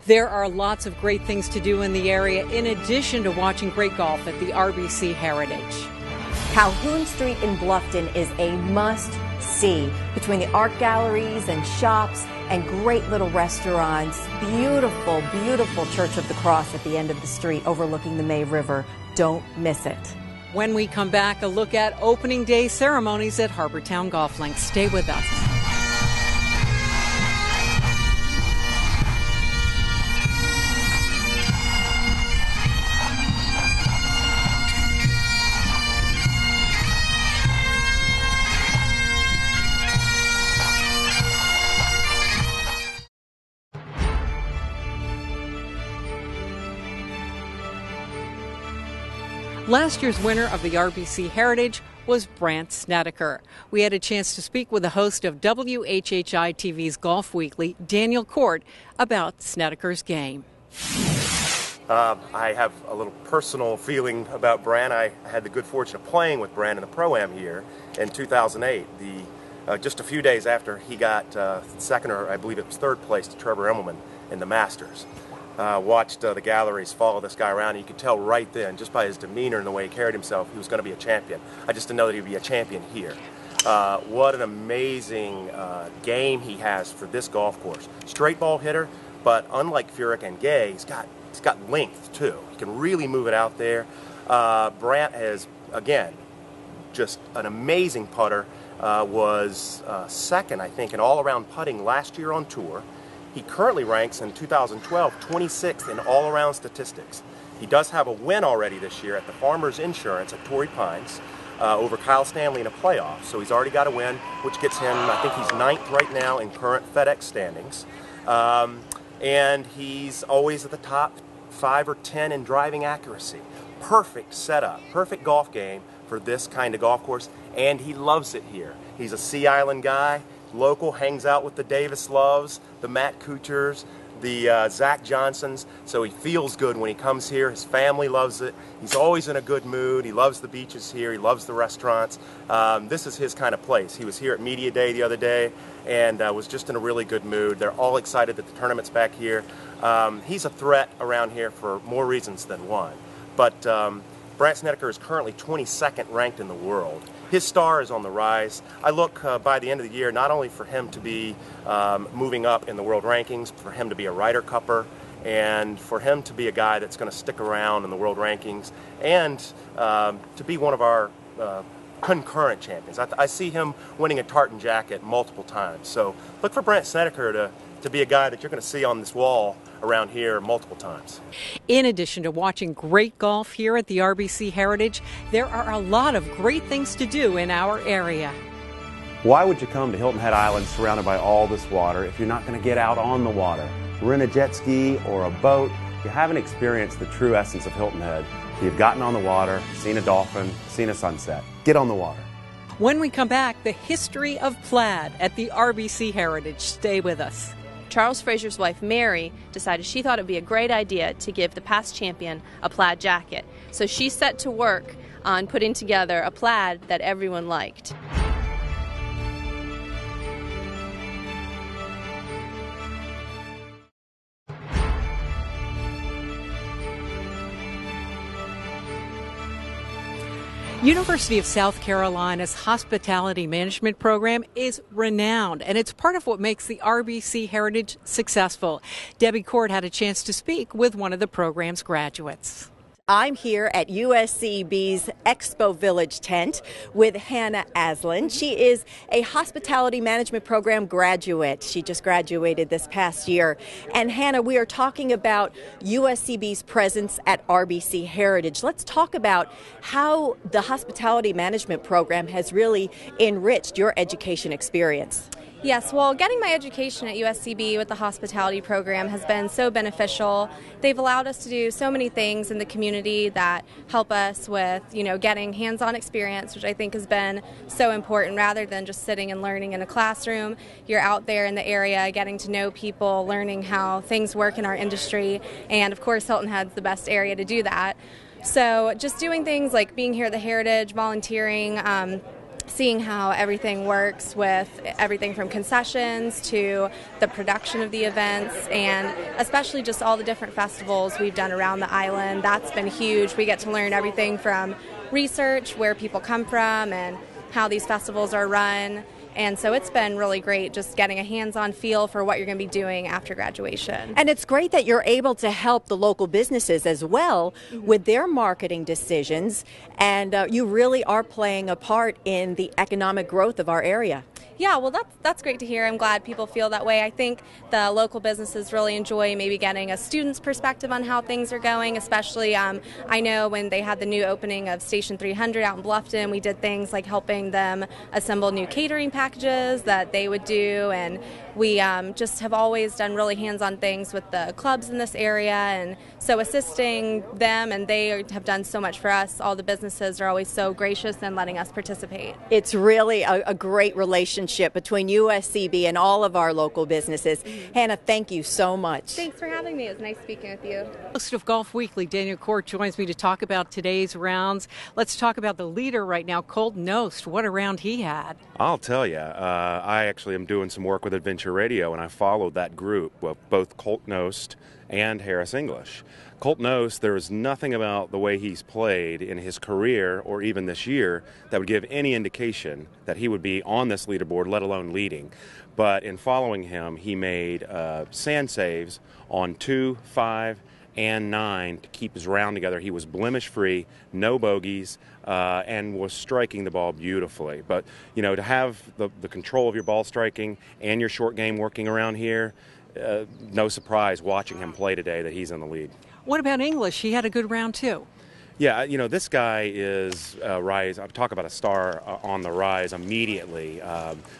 There are lots of great things to do in the area in addition to watching great golf at the RBC Heritage. Calhoun Street in Bluffton is a must-see. Between the art galleries and shops and great little restaurants, beautiful, beautiful Church of the Cross at the end of the street overlooking the May River. Don't miss it. When we come back, a look at opening day ceremonies at Harbortown Golf Links. Stay with us. Last year's winner of the RBC Heritage was Brant Snedeker. We had a chance to speak with the host of WHHI TV's Golf Weekly, Daniel Cort, about Snedeker's game. I have a little personal feeling about Brant. I had the good fortune of playing with Brant in the Pro-Am here in 2008. Just a few days after he got second, or I believe it was third place, to Trevor Immelman in the Masters. Watched the galleries follow this guy around, and you could tell right then, just by his demeanor and the way he carried himself, he was going to be a champion. I just didn't know that he would be a champion here. What an amazing game he has for this golf course. Straight ball hitter, but unlike Furyk and Gay, he's got length too. He can really move it out there. Brant is, again, just an amazing putter. Was second, I think, in all-around putting last year on tour. He currently ranks in 2012 26th in all-around statistics. He does have a win already this year at the Farmers Insurance at Torrey Pines over Kyle Stanley in a playoff. So he's already got a win, which gets him, I think he's 9th right now in current FedEx standings. And he's always at the top 5 or 10 in driving accuracy. Perfect setup, perfect golf game for this kind of golf course, and he loves it here. He's a Sea Island guy. Local, hangs out with the Davis Loves, the Matt Kuchars, the Zach Johnsons, so he feels good when he comes here. His family loves it. He's always in a good mood. He loves the beaches here. He loves the restaurants. This is his kind of place. He was here at Media Day the other day and was just in a really good mood. They're all excited that the tournament's back here. He's a threat around here for more reasons than one. But Brant Snedeker is currently 22nd ranked in the world. His star is on the rise. I look by the end of the year not only for him to be moving up in the world rankings, for him to be a Ryder Cupper, and for him to be a guy that's going to stick around in the world rankings, and to be one of our concurrent champions. I see him winning a tartan jacket multiple times. So look for Brant Snedeker to be a guy that you're going to see on this wall around here multiple times. In addition to watching great golf here at the RBC Heritage, there are a lot of great things to do in our area. Why would you come to Hilton Head Island surrounded by all this water if you're not going to get out on the water? Rent a jet ski or a boat. You haven't experienced the true essence of Hilton Head. You've gotten on the water, seen a dolphin, seen a sunset. Get on the water. When we come back, the history of plaid at the RBC Heritage. Stay with us. Charles Frazier's wife, Mary, decided she thought it would be a great idea to give the past champion a plaid jacket. So she set to work on putting together a plaid that everyone liked. University of South Carolina's hospitality management program is renowned, and it's part of what makes the RBC Heritage successful. Debbie Cort had a chance to speak with one of the program's graduates. I'm here at USCB's Expo Village tent with Hannah Aslan. She is a hospitality management program graduate. She just graduated this past year. And Hannah, we are talking about USCB's presence at RBC Heritage. Let's talk about how the hospitality management program has really enriched your education experience. Yes, well, getting my education at USCB with the hospitality program has been so beneficial. They've allowed us to do so many things in the community that help us with, getting hands-on experience, which I think has been so important rather than just sitting and learning in a classroom. You're out there in the area getting to know people, learning how things work in our industry, and of course Hilton Head's the best area to do that. So just doing things like being here at the Heritage, volunteering, seeing how everything works with everything from concessions to the production of the events, and especially just all the different festivals we've done around the island. That's been huge. We get to learn everything from research, where people come from, and how these festivals are run. And so it's been really great just getting a hands-on feel for what you're going to be doing after graduation. And it's great that you're able to help the local businesses as well with their marketing decisions, and you really are playing a part in the economic growth of our area. Yeah, well, that's great to hear. I'm glad people feel that way. I think the local businesses really enjoy maybe getting a student's perspective on how things are going, especially I know when they had the new opening of Station 300 out in Bluffton, we did things like helping them assemble new catering packages that they would do, and we just have always done really hands-on things with the clubs in this area, and so assisting them, and they have done so much for us. All the businesses are always so gracious in letting us participate. It's really a great relationship between USCB and all of our local businesses. Hannah, thank you so much. Thanks for having me. It was nice speaking with you. Host of Golf Weekly, Daniel Cort, joins me to talk about today's rounds. Let's talk about the leader right now, Cort. What a round he had. I'll tell you, I actually am doing some work with Adventure Radio, and I followed that group of both Cort and Harris English. Cort, there is nothing about the way he's played in his career or even this year that would give any indication that he would be on this leaderboard, let alone leading. But in following him, he made sand saves on 2, 5, and 9 to keep his round together. He was blemish-free, no bogeys, and was striking the ball beautifully. But, you know, to have the control of your ball striking and your short game working around here, no surprise watching him play today that he's in the lead. What about English? He had a good round, too. Yeah, you know, this guy is rise. I talk about a star on the rise immediately.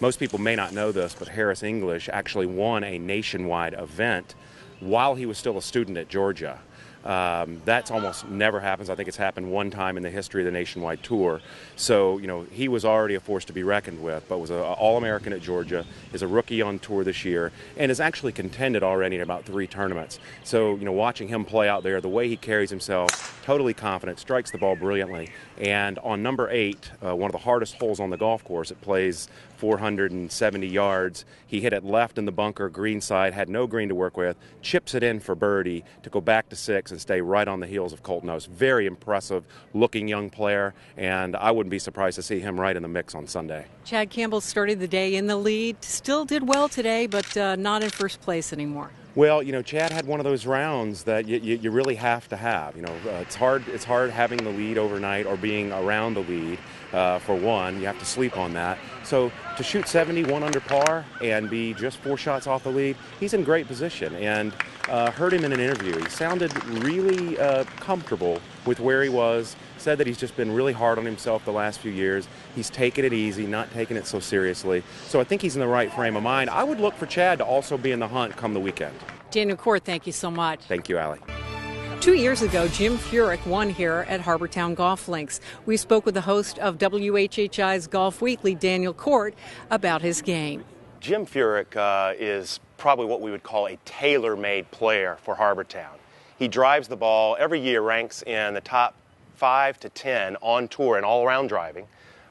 Most people may not know this, but Harris English actually won a nationwide event while he was still a student at Georgia. That's almost never happens. I think it's happened one time in the history of the nationwide tour. So, you know, he was already a force to be reckoned with, but was an All-American at Georgia, is a rookie on tour this year, and has actually contended already in about 3 tournaments. So, you know, watching him play out there, the way he carries himself, totally confident, strikes the ball brilliantly. And on number 8, one of the hardest holes on the golf course, it plays 470 yards. He hit it left in the bunker, green side, had no green to work with, chips it in for birdie to go back to 6 and stay right on the heels of Cort. Very impressive looking young player, and I wouldn't be surprised to see him right in the mix on Sunday. Chad Campbell started the day in the lead, still did well today, but not in first place anymore. Well, you know, Chad had one of those rounds that you really have to have. You know, it's hard having the lead overnight or being around the lead. For one, you have to sleep on that. So to shoot 71 under par and be just 4 shots off the lead, he's in great position. And heard him in an interview. He sounded really comfortable with where he was. Said that he's just been really hard on himself the last few years. He's taken it easy, not taking it so seriously. So I think he's in the right frame of mind. I would look for Chad to also be in the hunt come the weekend. Daniel Cort, thank you so much. Thank you, Allie. 2 years ago, Jim Furyk won here at Harbortown Golf Links. We spoke with the host of WHHI's Golf Weekly, Daniel Cort, about his game. Jim Furyk is probably what we would call a tailor-made player for Harbortown. He drives the ball, every year ranks in the top 5 to 10 on tour and all-around driving,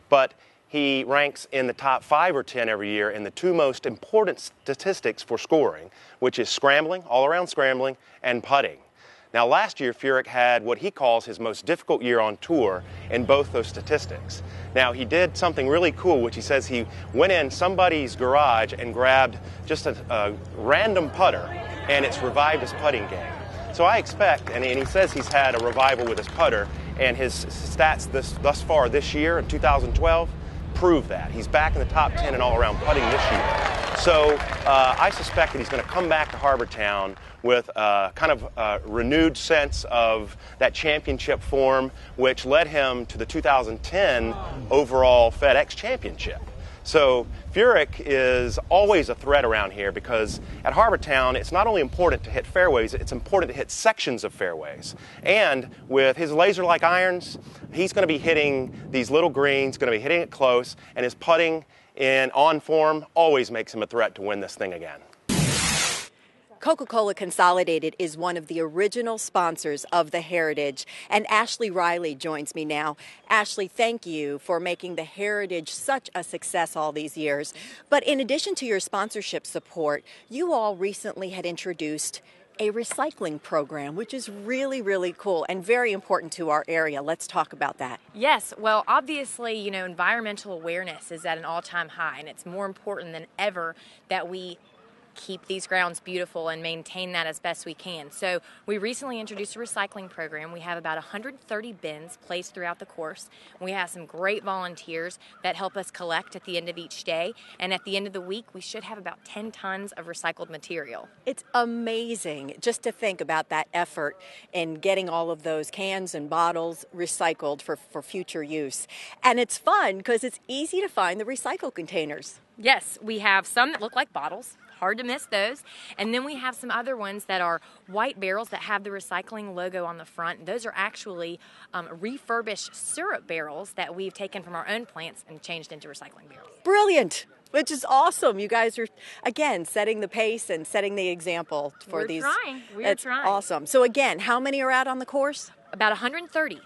but he ranks in the top 5 or 10 every year in the 2 most important statistics for scoring, which is scrambling, all-around scrambling, and putting. Now, last year, Furyk had what he calls his most difficult year on tour in both those statistics. Now, he did something really cool, which he says he went in somebody's garage and grabbed just a random putter, and it's revived his putting game. So I expect, and he says he's had a revival with his putter, and his stats thus far this year in 2012 prove that. He's back in the top 10 in all-around putting this year. So I suspect that he's going to come back to Harbortown with a kind of renewed sense of that championship form, which led him to the 2010 overall FedEx Championship. So Furyk is always a threat around here because at Harbortown, it's not only important to hit fairways, it's important to hit sections of fairways. And with his laser-like irons, he's going to be hitting these little greens, going to be hitting it close, and his putting on form always makes him a threat to win this thing again. Coca-Cola Consolidated is one of the original sponsors of the Heritage, and Ashley Riley joins me now. Ashley, thank you for making the Heritage such a success all these years. But in addition to your sponsorship support, you all recently had introduced a recycling program, which is really, really cool and very important to our area. Let's talk about that. Yes, well, obviously, environmental awareness is at an all-time high, and it's more important than ever that we keep these grounds beautiful and maintain that as best we can. So we recently introduced a recycling program. We have about 130 bins placed throughout the course. We have some great volunteers that help us collect at the end of each day, and at the end of the week we should have about 10 tons of recycled material. It's amazing just to think about that effort in getting all of those cans and bottles recycled for future use. And it's fun because it's easy to find the recycle containers. Yes, we have some that look like bottles. Hard to miss those. And then we have some other ones that are white barrels that have the recycling logo on the front. Those are actually refurbished syrup barrels that we've taken from our own plants and changed into recycling barrels. Brilliant, which is awesome. You guys are, again, setting the pace and setting the example for these. We're trying. Awesome. So again, how many are out on the course? About 130.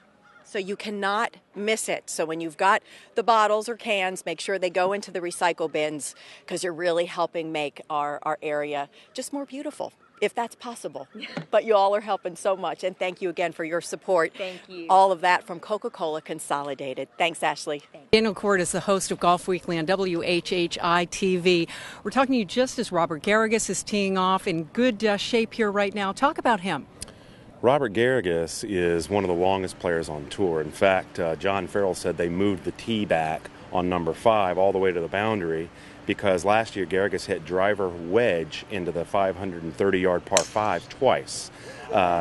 So you cannot miss it. So when you've got the bottles or cans, make sure they go into the recycle bins because you're really helping make our area just more beautiful, if that's possible. But you all are helping so much, and thank you again for your support. Thank you. All of that from Coca-Cola Consolidated. Thanks, Ashley. Daniel Cort is the host of Golf Weekly on WHHI-TV. We're talking to you just as Robert Garrigus is teeing off in good shape here right now. Talk about him. Robert Garrigus is one of the longest players on tour. In fact, John Farrell said they moved the tee back on number 5 all the way to the boundary because last year Garrigus hit driver wedge into the 530-yard par 5 twice.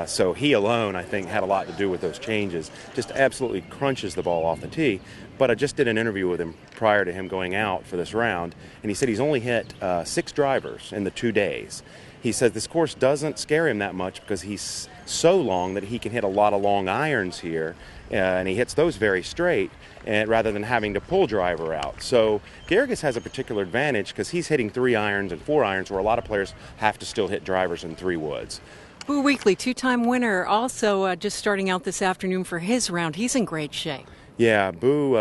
So he alone, I think, had a lot to do with those changes. Just absolutely crunches the ball off the tee. But I just did an interview with him prior to him going out for this round, and he said he's only hit 6 drivers in the 2 days. He says this course doesn't scare him that much because he's so long that he can hit a lot of long irons here, and he hits those very straight rather than having to pull driver out. So Garrigus has a particular advantage because he's hitting 3 irons and 4 irons where a lot of players have to still hit drivers in 3 woods. Boo Weekly, 2-time winner, also just starting out this afternoon for his round. He's in great shape. Yeah, Boo,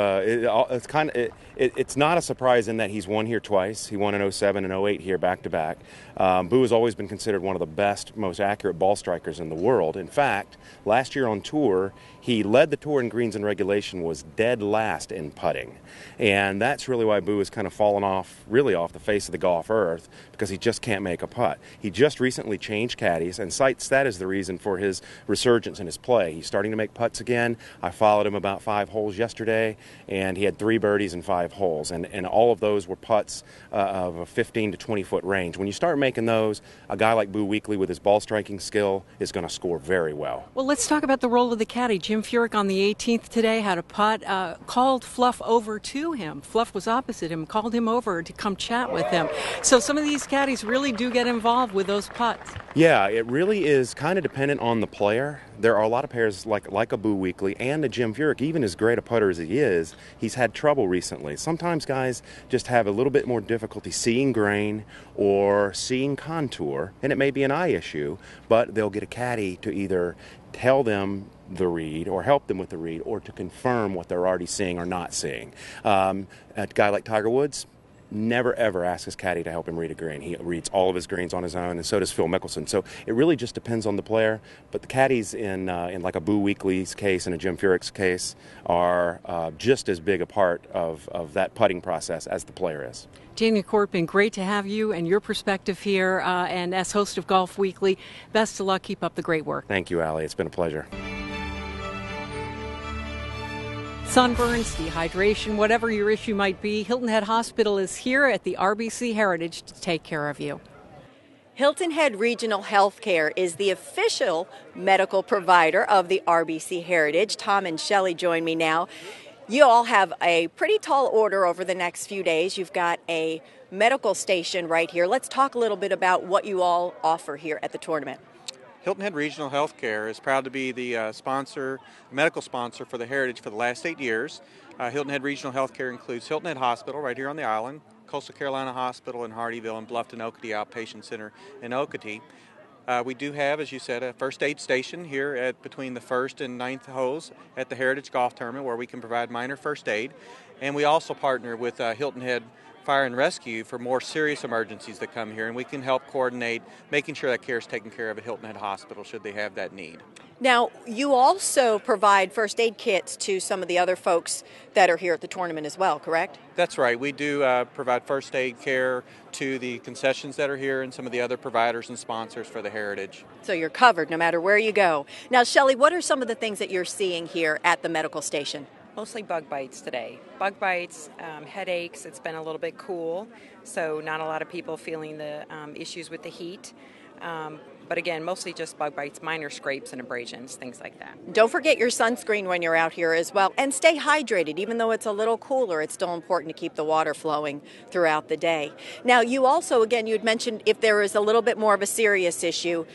it's not a surprise in that he's won here twice. He won in 07 and 08 here back-to-back. Boo has always been considered one of the best, most accurate ball strikers in the world. In fact, last year on tour, he led the tour in greens and regulation, was dead last in putting. And that's really why Boo has kind of fallen off the face of the golf earth, because he just can't make a putt. He just recently changed caddies and cites that as the reason for his resurgence in his play. He's starting to make putts again. I followed him about 5 holes yesterday, and he had 3 birdies in 5 holes. And all of those were putts of a 15 to 20-foot range. When you start making those, a guy like Boo Weekly with his ball striking skill is going to score very well. Well, let's talk about the role of the caddy. Jim Furyk on the 18th today had a putt, called Fluff over to him. Fluff was opposite him, called him over to come chat with him. So some of these caddies really do get involved with those putts. Yeah, it really is kind of dependent on the player. There are a lot of players like a Boo Weekly and a Jim Furyk, even as great a putter as he is, he's had trouble recently. Sometimes guys just have a little bit more difficulty seeing grain or seeing contour, and it may be an eye issue, but they'll get a caddy to either tell them the read or help them with the read or to confirm what they're already seeing or not seeing. A guy like Tiger Woods never ever asks his caddy to help him read a green. He reads all of his greens on his own, and so does Phil Mickelson. So it really just depends on the player. But the caddies in like a Boo Weekly's case and a Jim Furyk's case are just as big a part of that putting process as the player is. Daniel Cort, been great to have you and your perspective here, and as host of Golf Weekly, best of luck. Keep up the great work. Thank you, Allie. It's been a pleasure. Sunburns, dehydration, whatever your issue might be, Hilton Head Hospital is here at the RBC Heritage to take care of you. Hilton Head Regional Healthcare is the official medical provider of the RBC Heritage. Tom and Shelley join me now. You all have a pretty tall order over the next few days. You've got a medical station right here. Let's talk a little bit about what you all offer here at the tournament. Hilton Head Regional Healthcare is proud to be the medical sponsor for the Heritage for the last 8 years. Hilton Head Regional Healthcare includes Hilton Head Hospital right here on the island, Coastal Carolina Hospital in Hardyville, and Bluffton Oakatee Outpatient Center in Oakatee. We do have, as you said, a first aid station here between the 1st and 9th holes at the Heritage Golf Tournament where we can provide minor first aid. And we also partner with Hilton Head Fire and Rescue for more serious emergencies that come here, and we can help coordinate making sure that care is taken care of at Hilton Head Hospital should they have that need. Now, you also provide first aid kits to some of the other folks that are here at the tournament as well, correct? That's right. We do provide first aid care to the concessions that are here and some of the other providers and sponsors for the Heritage. So you're covered no matter where you go. Now, Shelley, what are some of the things that you're seeing here at the medical station? Mostly bug bites today. Bug bites, headaches. It's been a little bit cool, so not a lot of people feeling the issues with the heat. But again, mostly just bug bites, minor scrapes and abrasions, things like that. Don't forget your sunscreen when you're out here as well. And stay hydrated. Even though it's a little cooler, it's still important to keep the water flowing throughout the day. Now, you also, again, you had mentioned if there is a little bit more of a serious issue,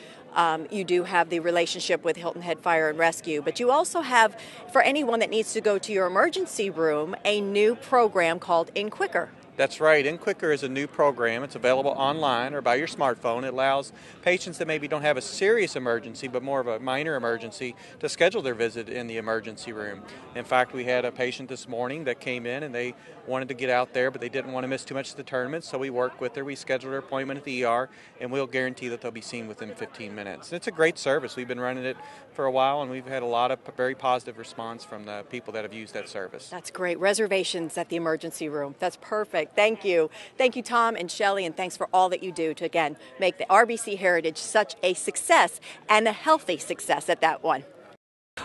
you do have the relationship with Hilton Head Fire and Rescue, but you also have, for anyone that needs to go to your emergency room, a new program called In Quicker. That's right. In Quicker is a new program. It's available online or by your smartphone. It allows patients that maybe don't have a serious emergency but more of a minor emergency to schedule their visit in the emergency room. In fact, we had a patient this morning that came in and they wanted to get out there, but they didn't want to miss too much of the tournament, so we worked with her. We scheduled her appointment at the ER, and we'll guarantee that they'll be seen within 15 minutes. And it's a great service. We've been running it for a while, and we've had a lot of very positive response from the people that have used that service. That's great. Reservations at the emergency room. That's perfect. Thank you. Thank you, Tom and Shelley, and thanks for all that you do to, again, make the RBC Heritage such a success and a healthy success at that one.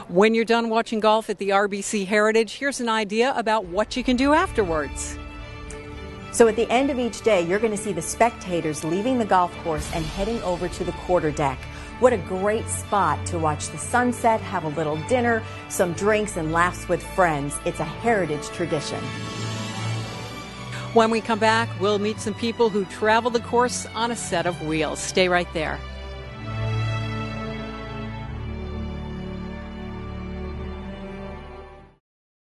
When you're done watching golf at the RBC Heritage, here's an idea about what you can do afterwards. So at the end of each day, you're going to see the spectators leaving the golf course and heading over to the quarter deck. What a great spot to watch the sunset, have a little dinner, some drinks, and laughs with friends. It's a heritage tradition. When we come back, we'll meet some people who travel the course on a set of wheels. Stay right there.